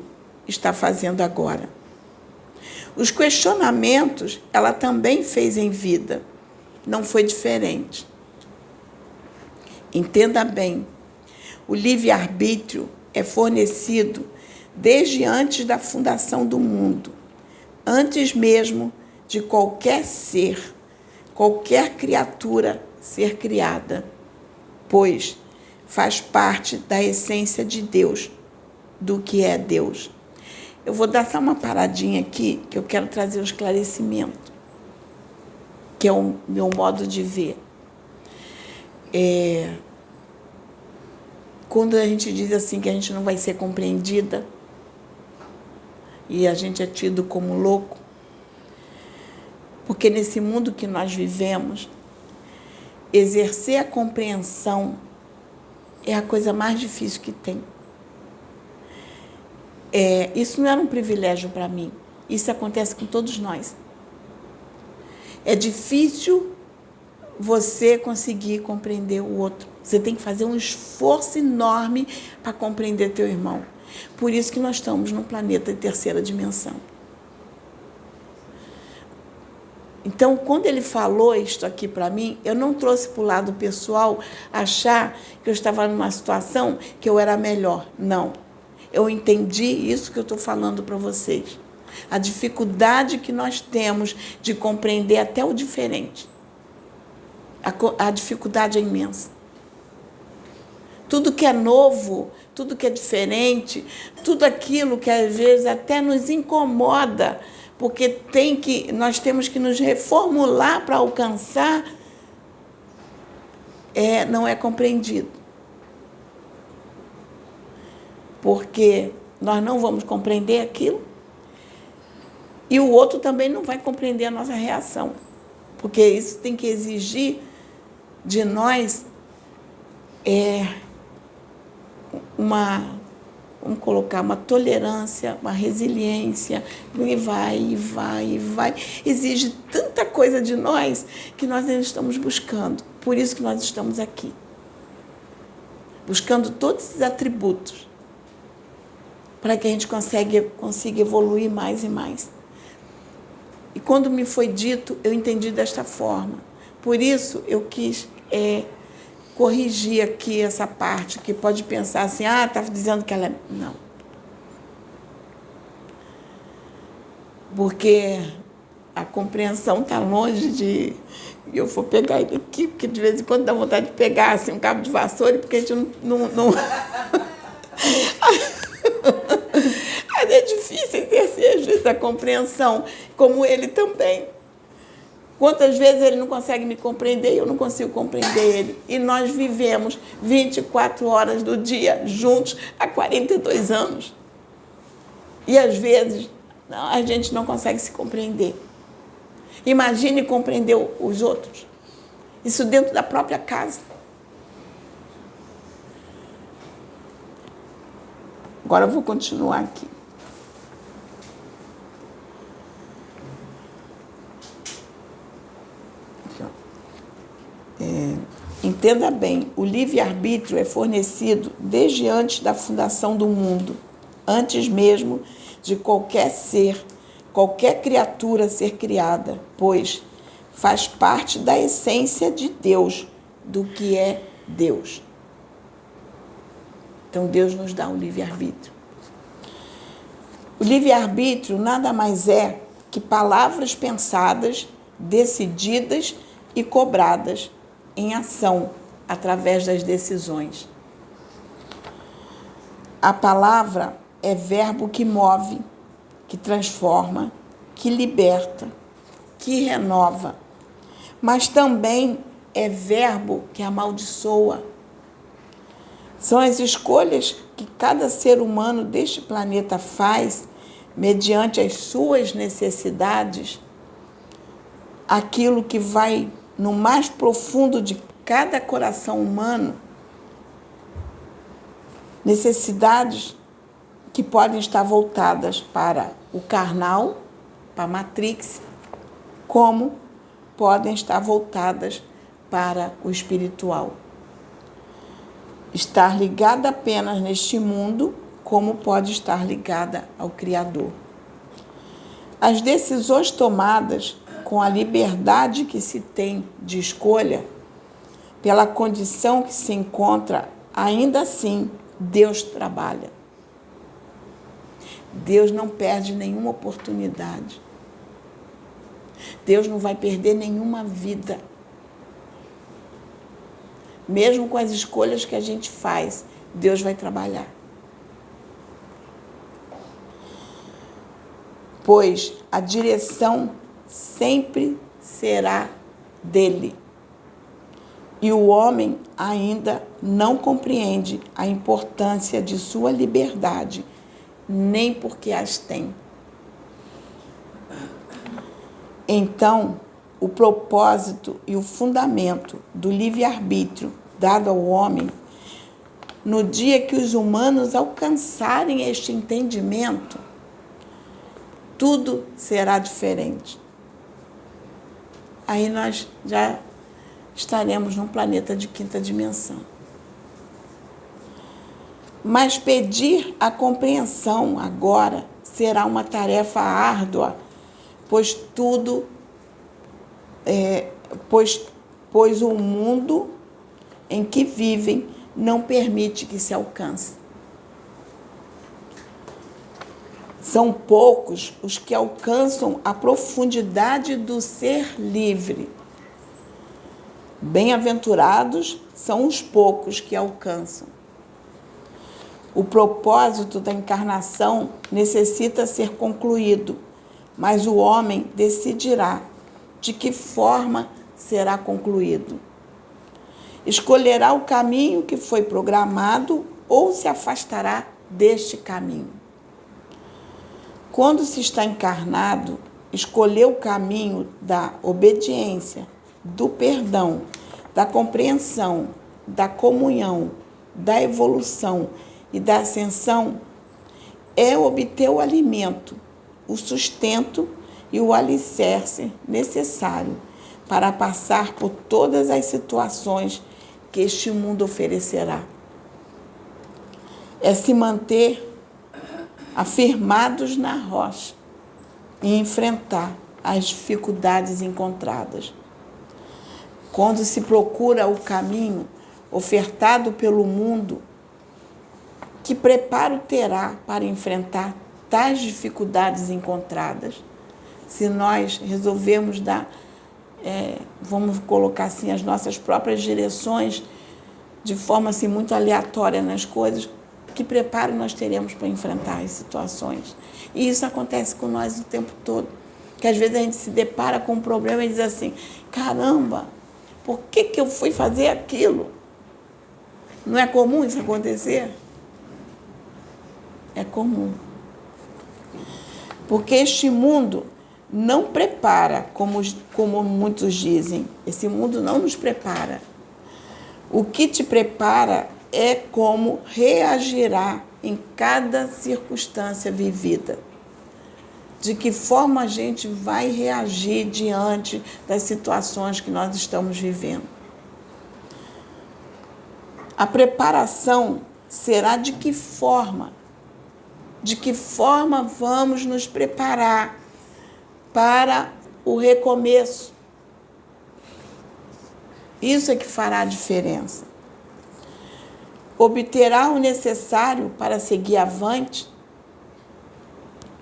está fazendo agora. Os questionamentos ela também fez em vida. Não foi diferente. Entenda bem, o livre-arbítrio é fornecido desde antes da fundação do mundo, antes mesmo de qualquer ser, qualquer criatura ser criada, pois faz parte da essência de Deus, do que é Deus. Eu vou dar só uma paradinha aqui, que eu quero trazer um esclarecimento, que é o meu modo de ver. Quando a gente diz assim que a gente não vai ser compreendida e a gente é tido como louco, porque nesse mundo que nós vivemos, exercer a compreensão é a coisa mais difícil que tem. Isso não era um privilégio para mim. Isso acontece com todos nós. É difícil você conseguir compreender o outro. Você tem que fazer um esforço enorme para compreender teu irmão. Por isso que nós estamos num planeta de terceira dimensão. Então, quando ele falou isto aqui para mim, eu não trouxe para o lado pessoal achar que eu estava numa situação que eu era melhor. Não. Eu entendi isso que eu estou falando para vocês. A dificuldade que nós temos de compreender até o diferente. A dificuldade é imensa. Tudo que é novo, tudo que é diferente, tudo aquilo que às vezes até nos incomoda, porque nós temos que nos reformular para alcançar, não é compreendido. Porque nós não vamos compreender aquilo e o outro também não vai compreender a nossa reação. Porque isso tem que exigir de nós vamos colocar uma tolerância, uma resiliência, e vai. Exige tanta coisa de nós que nós ainda estamos buscando. Por isso que nós estamos aqui. Buscando todos esses atributos para que a gente consiga evoluir mais e mais. E quando me foi dito, eu entendi desta forma. Por isso, eu quis corrigir aqui essa parte, que pode pensar assim, está dizendo que ela é... Não. Porque a compreensão está longe de... Eu vou pegar ele aqui, porque de vez em quando dá vontade de pegar assim, um cabo de vassoura, porque a gente não... É difícil exercer, às vezes, a compreensão, como ele também. Quantas vezes ele não consegue me compreender e eu não consigo compreender ele. E nós vivemos 24 horas do dia juntos há 42 anos. E, às vezes, a gente não consegue se compreender. Imagine compreender os outros. Isso dentro da própria casa. Agora eu vou continuar aqui. Entenda bem, o livre-arbítrio é fornecido desde antes da fundação do mundo, antes mesmo de qualquer ser, qualquer criatura ser criada, pois faz parte da essência de Deus, do que é Deus. Então, Deus nos dá um livre-arbítrio. O livre-arbítrio nada mais é que palavras pensadas, decididas e cobradas em ação, através das decisões. A palavra é verbo que move, que transforma, que liberta, que renova, mas também é verbo que amaldiçoa. São as escolhas que cada ser humano deste planeta faz, mediante as suas necessidades, aquilo que vai no mais profundo de cada coração humano, necessidades que podem estar voltadas para o carnal, para a Matrix, como podem estar voltadas para o espiritual. Estar ligada apenas neste mundo como pode estar ligada ao Criador. As decisões tomadas com a liberdade que se tem de escolha, pela condição que se encontra, ainda assim, Deus trabalha. Deus não perde nenhuma oportunidade. Deus não vai perder nenhuma vida. Mesmo com as escolhas que a gente faz, Deus vai trabalhar. Pois a direção sempre será dele. E o homem ainda não compreende a importância de sua liberdade, nem porque as tem. Então, o propósito e o fundamento do livre-arbítrio dado ao homem, no dia que os humanos alcançarem este entendimento, tudo será diferente. Aí nós já estaremos num planeta de quinta dimensão. Mas pedir a compreensão agora será uma tarefa árdua, pois o mundo em que vivem não permite que se alcance. São poucos os que alcançam a profundidade do ser livre. Bem-aventurados são os poucos que alcançam. O propósito da encarnação necessita ser concluído, mas o homem decidirá de que forma será concluído. Escolherá o caminho que foi programado ou se afastará deste caminho. Quando se está encarnado, escolher o caminho da obediência, do perdão, da compreensão, da comunhão, da evolução e da ascensão é obter o alimento, o sustento e o alicerce necessário para passar por todas as situações que este mundo oferecerá. É se manter afirmados na rocha e enfrentar as dificuldades encontradas. Quando se procura o caminho ofertado pelo mundo, que preparo terá para enfrentar tais dificuldades encontradas? Se nós resolvermos dar, vamos colocar assim, as nossas próprias direções de forma assim, muito aleatória nas coisas, que preparo nós teremos para enfrentar as situações? E isso acontece com nós o tempo todo. Que às vezes a gente se depara com um problema e diz assim, caramba, por que eu fui fazer aquilo? Não é comum isso acontecer? É comum. Porque este mundo não prepara, como muitos dizem. Esse mundo não nos prepara. O que te prepara é como reagirá em cada circunstância vivida. De que forma a gente vai reagir diante das situações que nós estamos vivendo. A preparação será de que forma? De que forma vamos nos preparar para o recomeço? Isso é que fará a diferença. Obterá o necessário para seguir avante?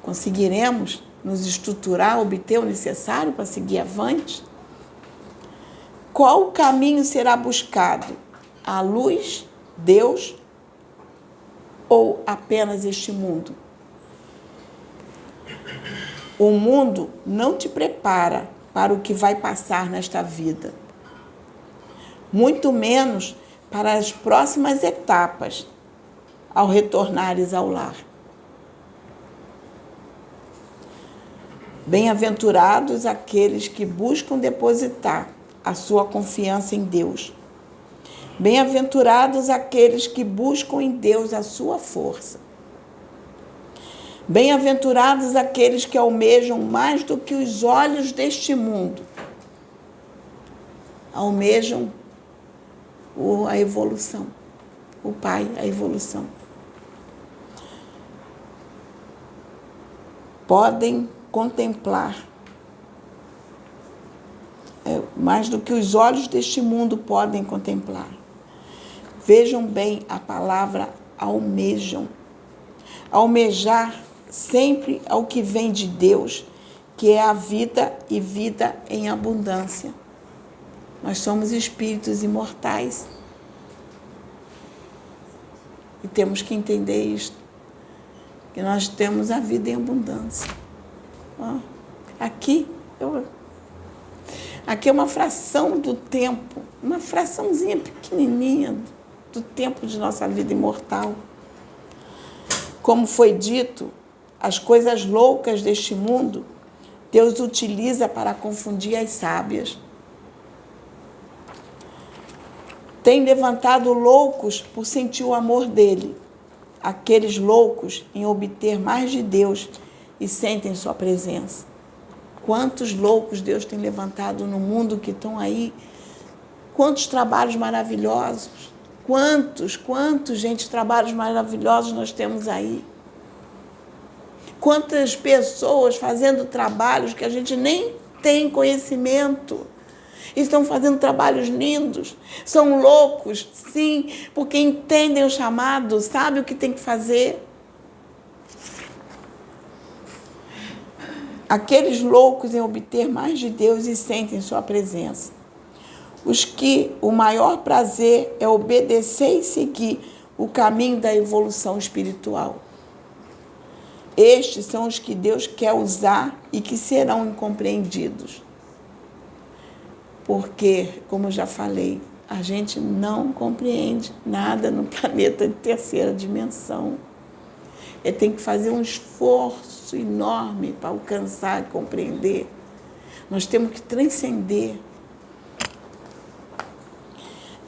Conseguiremos nos estruturar, obter o necessário para seguir avante? Qual o caminho será buscado? A luz, Deus ou apenas este mundo? O mundo não te prepara para o que vai passar nesta vida, muito menos para as próximas etapas ao retornares ao lar. Bem-aventurados aqueles que buscam depositar a sua confiança em Deus. Bem-aventurados aqueles que buscam em Deus a sua força. Bem-aventurados aqueles que almejam mais do que os olhos deste mundo. Almejam a evolução. O Pai, a evolução. podem contemplar, mais do que os olhos deste mundo podem contemplar. Vejam bem a palavra almejam. Almejar sempre ao que vem de Deus, que é a vida e vida em abundância. Nós somos espíritos imortais. E temos que entender isto, que nós temos a vida em abundância. Aqui é uma fração do tempo, uma fraçãozinha pequenininha do tempo de nossa vida imortal. Como foi dito, as coisas loucas deste mundo, Deus utiliza para confundir as sábias. Tem levantado loucos por sentir o amor dele, aqueles loucos em obter mais de Deus e sentem sua presença. Quantos loucos Deus tem levantado no mundo que estão aí, quantos trabalhos maravilhosos, quantos trabalhos maravilhosos nós temos aí. Quantas pessoas fazendo trabalhos que a gente nem tem conhecimento. Estão fazendo trabalhos lindos. São loucos, sim, porque entendem o chamado, sabem o que tem que fazer. Aqueles loucos em obter mais de Deus e sentem sua presença. Os que o maior prazer é obedecer e seguir o caminho da evolução espiritual. Estes são os que Deus quer usar e que serão incompreendidos. Porque, como eu já falei, a gente não compreende nada no planeta de terceira dimensão. Ele tem que fazer um esforço enorme para alcançar e compreender. Nós temos que transcender.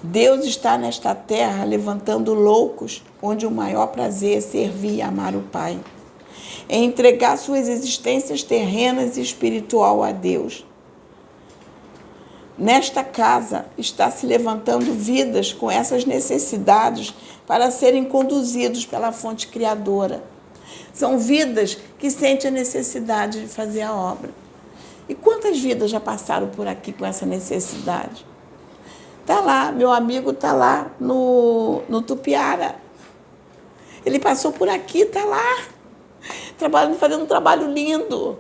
Deus está nesta terra levantando loucos, onde o maior prazer é servir e amar o Pai. É entregar suas existências terrenas e espiritual a Deus. Nesta casa está se levantando vidas com essas necessidades para serem conduzidos pela fonte criadora. São vidas que sentem a necessidade de fazer a obra. E quantas vidas já passaram por aqui com essa necessidade? Está lá, meu amigo está lá no Tupiara. Ele passou por aqui, está lá, fazendo um trabalho lindo.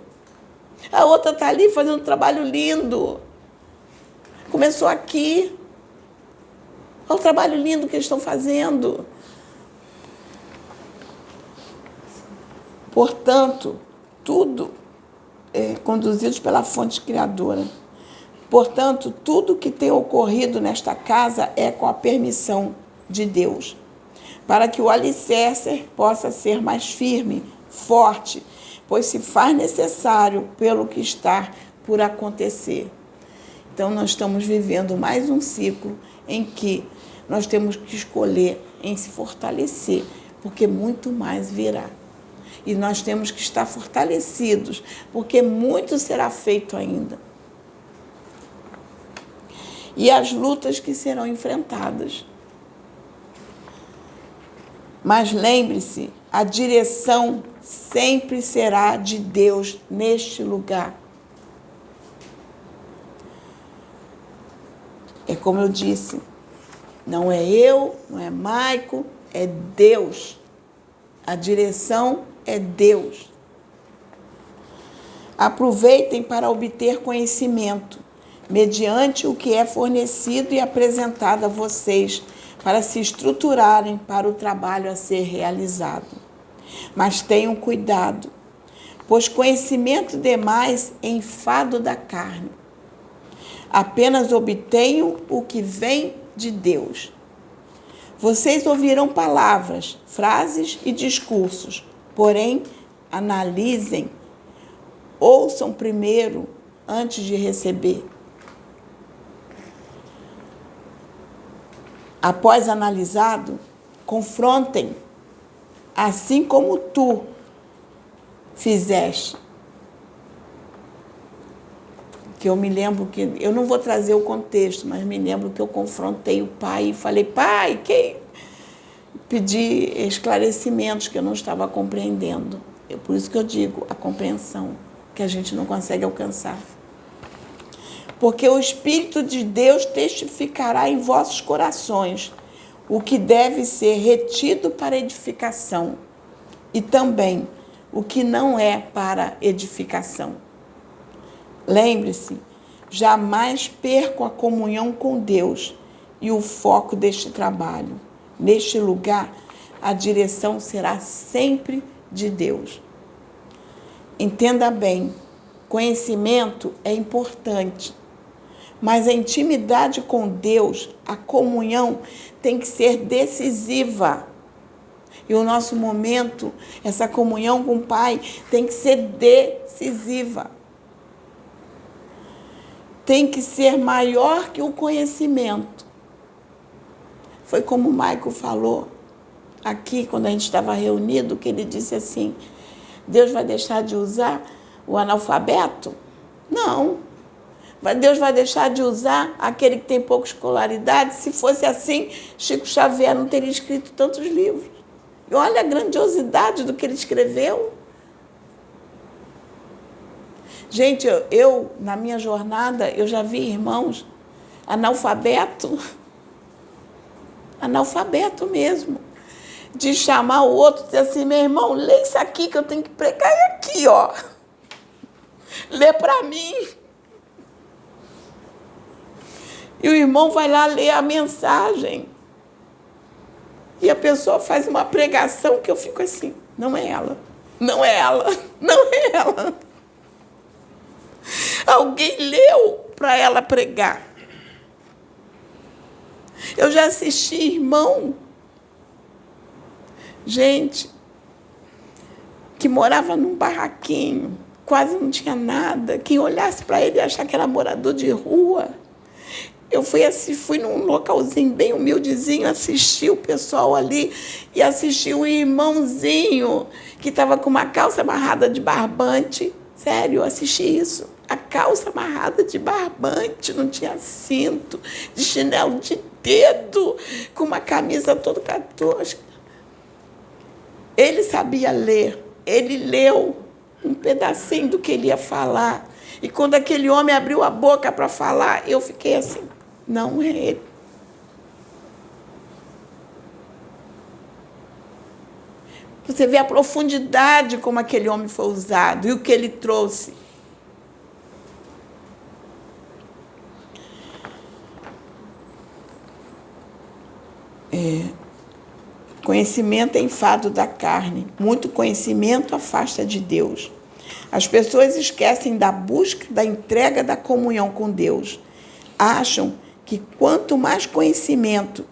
A outra está ali fazendo um trabalho lindo. Começou aqui. Olha o trabalho lindo que eles estão fazendo. Portanto, tudo é conduzido pela fonte criadora. Portanto, tudo que tem ocorrido nesta casa é com a permissão de Deus, para que o alicerce possa ser mais firme, forte, pois se faz necessário pelo que está por acontecer. Então, nós estamos vivendo mais um ciclo em que nós temos que escolher em se fortalecer, porque muito mais virá. E nós temos que estar fortalecidos, porque muito será feito ainda. E as lutas que serão enfrentadas. Mas lembre-se, a direção sempre será de Deus neste lugar. É como eu disse, não é eu, não é Maico, é Deus. A direção é Deus. Aproveitem para obter conhecimento, mediante o que é fornecido e apresentado a vocês, para se estruturarem para o trabalho a ser realizado. Mas tenham cuidado, pois conhecimento demais é enfado da carne. Apenas obtenham o que vem de Deus. Vocês ouvirão palavras, frases e discursos, porém, analisem, ouçam primeiro antes de receber. Após analisado, confrontem, assim como tu fizeste. Que eu me lembro que, eu não vou trazer o contexto, mas me lembro que eu confrontei o pai e falei, pai, pedi esclarecimentos que eu não estava compreendendo. É por isso que eu digo, a compreensão, que a gente não consegue alcançar. Porque o Espírito de Deus testificará em vossos corações o que deve ser retido para edificação e também o que não é para edificação. Lembre-se, jamais percam a comunhão com Deus e o foco deste trabalho. Neste lugar, a direção será sempre de Deus. Entenda bem, conhecimento é importante, mas a intimidade com Deus, a comunhão, tem que ser decisiva. E o nosso momento, essa comunhão com o Pai, tem que ser decisiva. Tem que ser maior que o conhecimento. Foi como o Maico falou aqui, quando a gente estava reunido, que ele disse assim, Deus vai deixar de usar o analfabeto? Não. Deus vai deixar de usar aquele que tem pouca escolaridade? Se fosse assim, Chico Xavier não teria escrito tantos livros. E olha a grandiosidade do que ele escreveu. Gente, eu na minha jornada, eu já vi irmãos analfabeto mesmo, de chamar o outro e dizer assim, meu irmão, lê isso aqui que eu tenho que pregar aqui, ó. Lê para mim. E o irmão vai lá ler a mensagem. E a pessoa faz uma pregação que eu fico assim, não é ela, não é ela, não é ela. Alguém leu para ela pregar. Eu já assisti irmão, gente, que morava num barraquinho, quase não tinha nada. Quem olhasse para ele ia achar que era morador de rua. Eu fui num localzinho bem humildezinho, assisti o pessoal ali e assisti um irmãozinho que estava com uma calça amarrada de barbante. Sério, eu assisti isso. A calça amarrada de barbante, não tinha cinto, de chinelo de dedo, com uma camisa toda tosca. Ele sabia ler, ele leu um pedacinho do que ele ia falar. E quando aquele homem abriu a boca para falar, eu fiquei assim, não é ele. Você vê a profundidade como aquele homem foi usado e o que ele trouxe. Conhecimento é enfado da carne. Muito conhecimento afasta de Deus. As pessoas esquecem da busca, da entrega, da comunhão com Deus. Acham que quanto mais conhecimento,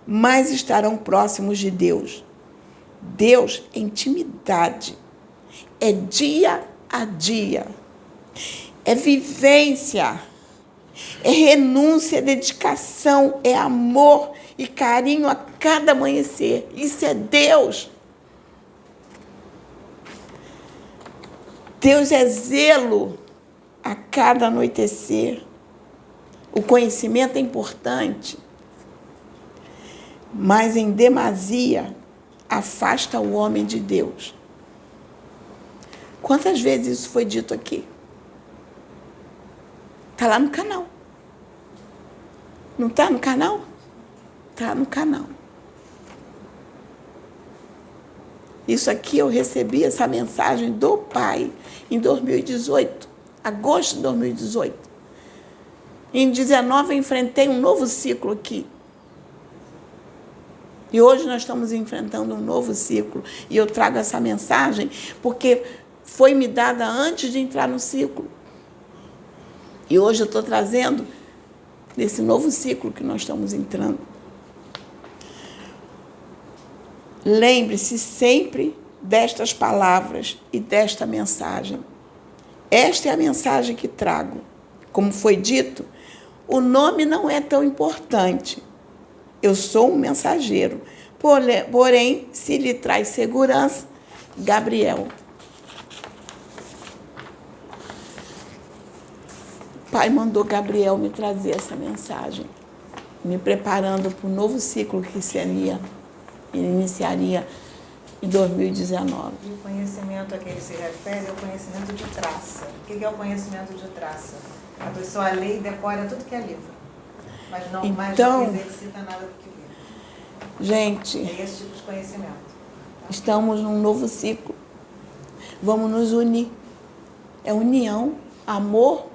mais estarão próximos de Deus. Deus é intimidade. É dia a dia. É vivência. É renúncia, é dedicação, é amor e carinho a cada amanhecer. Isso é Deus. Deus é zelo a cada anoitecer. O conhecimento é importante, mas em demasia afasta o homem de Deus. Quantas vezes isso foi dito aqui? Está lá no canal. Não está no canal? Está no canal. Isso aqui eu recebi essa mensagem do Pai em 2018, agosto de 2018. Em 2019 eu enfrentei um novo ciclo aqui. E hoje nós estamos enfrentando um novo ciclo. E eu trago essa mensagem porque foi me dada antes de entrar no ciclo. E hoje eu estou trazendo nesse novo ciclo que nós estamos entrando. Lembre-se sempre destas palavras e desta mensagem. Esta é a mensagem que trago. Como foi dito, o nome não é tão importante. Eu sou um mensageiro. Porém, se lhe traz segurança, Gabriel. O Pai mandou Gabriel me trazer essa mensagem, me preparando para o novo ciclo que iniciaria em 2019. E o conhecimento a que ele se refere é o conhecimento de traça. O que é o conhecimento de traça? A pessoa lê e decora tudo que é livro, mas não Então, exercita nada do que livro. Gente, É esse tipo de conhecimento. estamos num novo ciclo. Vamos nos unir. É união, amor.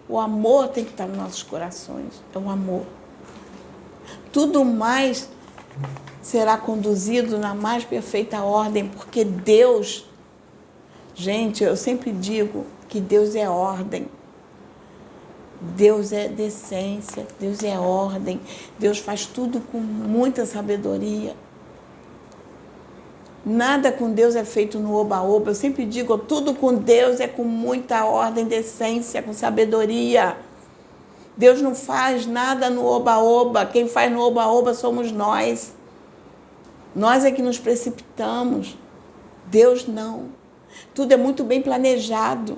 O amor tem que estar nos nossos corações. É o amor. Tudo mais será conduzido na mais perfeita ordem, porque Deus, gente, eu sempre digo que Deus é ordem. Deus é decência, Deus é ordem. Deus faz tudo com muita sabedoria. Nada com Deus é feito no oba-oba. Eu sempre digo, tudo com Deus é com muita ordem, decência, com sabedoria. Deus não faz nada no oba-oba. Quem faz no oba-oba somos nós. Nós é que nos precipitamos. Deus não. Tudo é muito bem planejado.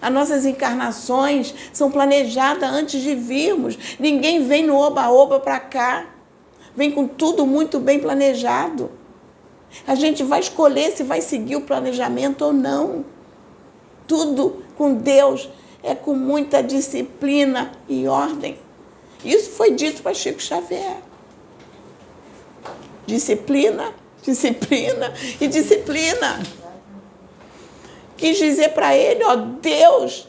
As nossas encarnações são planejadas antes de virmos. Ninguém vem no oba-oba para cá. Vem com tudo muito bem planejado. A gente vai escolher se vai seguir o planejamento ou não. Tudo com Deus é com muita disciplina e ordem. Isso foi dito para Chico Xavier. Disciplina, disciplina e disciplina. Quis dizer para ele, ó, Deus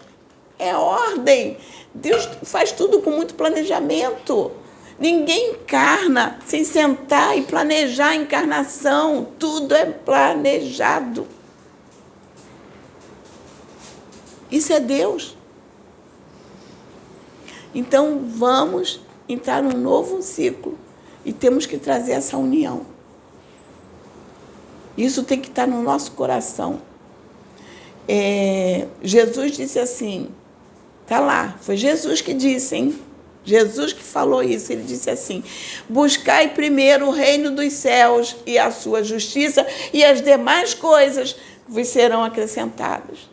é ordem. Deus faz tudo com muito planejamento. Ninguém encarna sem sentar e planejar a encarnação. Tudo é planejado. Isso é Deus. Então, vamos entrar num novo ciclo e temos que trazer essa união. Isso tem que estar no nosso coração. Jesus disse assim, está lá, foi Jesus que disse, hein? Jesus que falou isso, ele disse assim, buscai primeiro o reino dos céus e a sua justiça, e as demais coisas vos serão acrescentadas.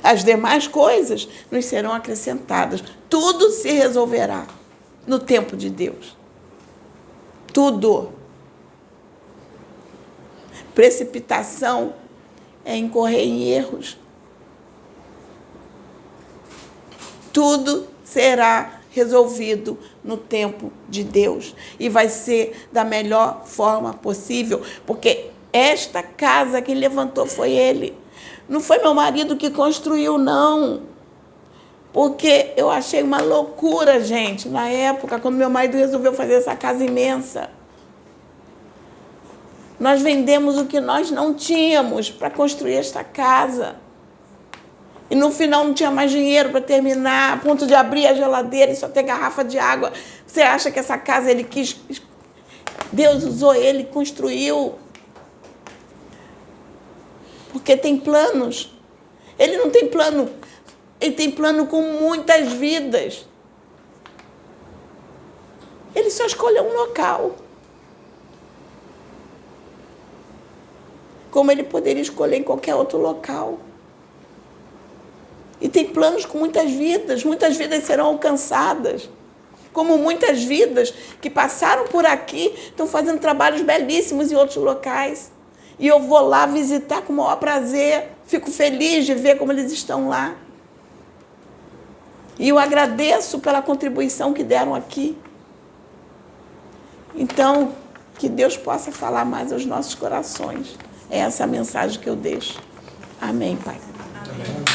As demais coisas nos serão acrescentadas. Tudo se resolverá no tempo de Deus. Tudo. Precipitação é incorrer em erros. Tudo será resolvido no tempo de Deus. E vai ser da melhor forma possível, porque esta casa quem levantou foi Ele. Não foi meu marido que construiu, não. Porque eu achei uma loucura, gente, na época, quando meu marido resolveu fazer essa casa imensa. Nós vendemos o que nós não tínhamos para construir esta casa. E no final não tinha mais dinheiro para terminar, a ponto de abrir a geladeira e só ter garrafa de água. Você acha que essa casa ele quis... Deus usou ele, construiu. Porque tem planos. Ele não tem plano. Ele tem plano com muitas vidas. Ele só escolheu um local. Como ele poderia escolher em qualquer outro local. E tem planos com muitas vidas serão alcançadas. Como muitas vidas que passaram por aqui estão fazendo trabalhos belíssimos em outros locais. E eu vou lá visitar com o maior prazer, fico feliz de ver como eles estão lá. E eu agradeço pela contribuição que deram aqui. Então, que Deus possa falar mais aos nossos corações. É essa a mensagem que eu deixo. Amém, Pai. Amém.